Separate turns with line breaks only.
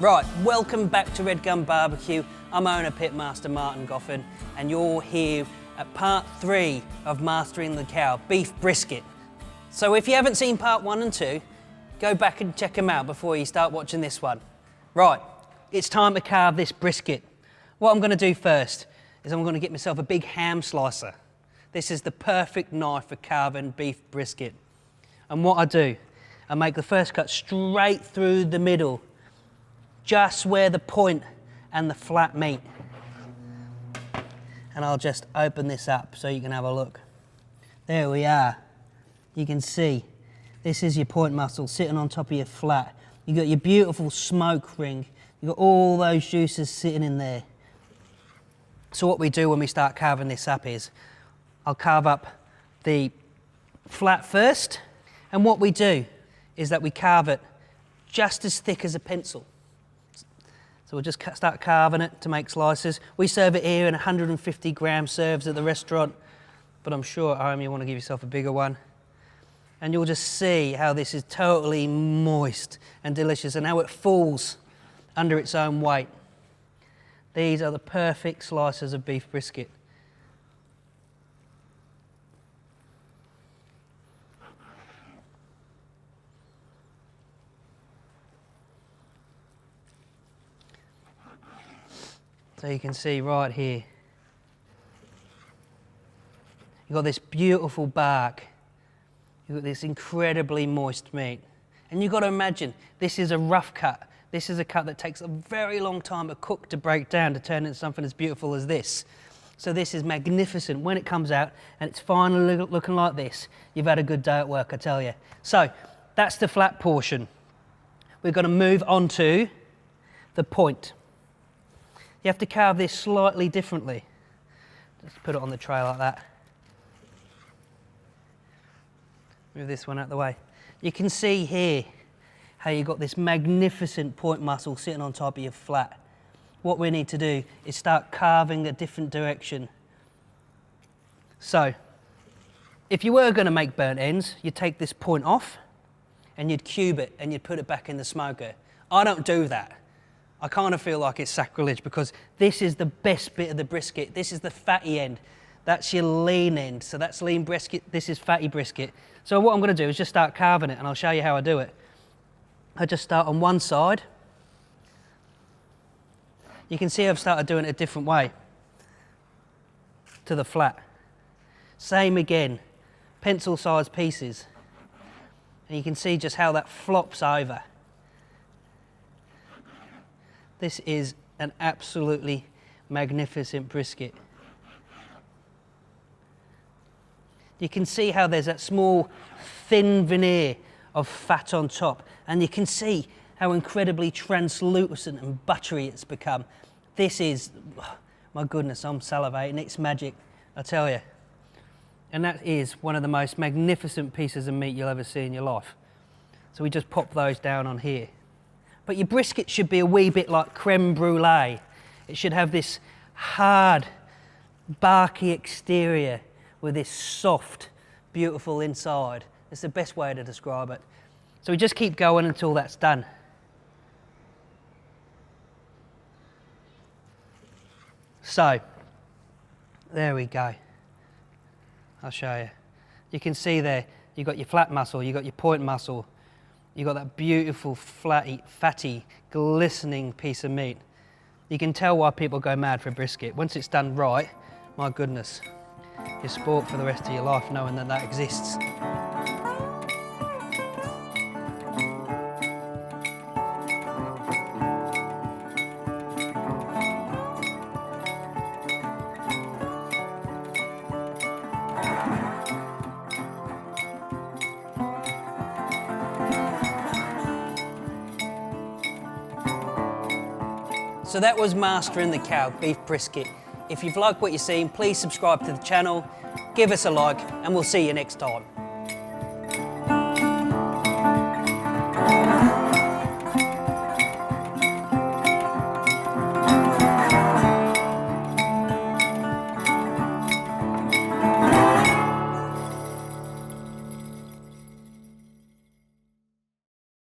Right, welcome back to Red Gun Barbecue. I'm owner Pitmaster Martin Goffin, and you're here at part 3 of Mastering the Cow, beef brisket. So if you haven't seen part 1 and 2, go back and check them out before you start watching this one. Right, it's time to carve this brisket. What I'm going to do first is I'm going to get myself a big ham slicer. This is the perfect knife for carving beef brisket. And what I do, I make the first cut straight through the middle, just where the point and the flat meet. And I'll just open this up so you can have a look. There we are. You can see, this is your point muscle sitting on top of your flat. You've got your beautiful smoke ring. You've got all those juices sitting in there. So what we do when we start carving this up is, I'll carve up the flat first, and what we do is that we carve it just as thick as a pencil. So we'll just start carving it to make slices. We serve it here in 150 gram serves at the restaurant, but I'm sure at home you want to give yourself a bigger one. And you'll just see how this is totally moist and delicious and how it falls under its own weight. These are the perfect slices of beef brisket. So you can see right here, you've got this beautiful bark, you've got this incredibly moist meat. And you've got to imagine, this is a rough cut. This is a cut that takes a very long time to cook, to break down, to turn into something as beautiful as this. So this is magnificent. When it comes out and it's finally looking like this, you've had a good day at work, I tell you. So that's the flat portion. We're going to move on to the point. You have to carve this slightly differently. Just put it on the tray like that. Move this one out of the way. You can see here how you've got this magnificent point muscle sitting on top of your flat. What we need to do is start carving a different direction. So, if you were going to make burnt ends, you'd take this point off and you'd cube it and you'd put it back in the smoker. I don't do that. I kind of feel like it's sacrilege because this is the best bit of the brisket. This is the fatty end. That's your lean end. So that's lean brisket, this is fatty brisket. So what I'm going to do is just start carving it and I'll show you how I do it. I just start on one side. You can see I've started doing it a different way to the flat. Same again, pencil sized pieces. And you can see just how that flops over. This is an absolutely magnificent brisket. You can see how there's that small, thin veneer of fat on top, and you can see how incredibly translucent and buttery it's become. This is, my goodness, I'm salivating, it's magic, I tell you. And that is one of the most magnificent pieces of meat you'll ever see in your life. So we just pop those down on here. But your brisket should be a wee bit like creme brulee. It should have this hard, barky exterior with this soft, beautiful inside. It's the best way to describe it. So we just keep going until that's done. So, there we go. I'll show you. You can see there, you've got your flat muscle, you've got your point muscle, you've got that beautiful, fatty, glistening piece of meat. You can tell why people go mad for brisket. Once it's done right, my goodness, you're sport for the rest of your life knowing that that exists. So that was Mastering the Cow beef brisket. If you've liked what you've seen, please subscribe to the channel, give us a like, and we'll see you next time.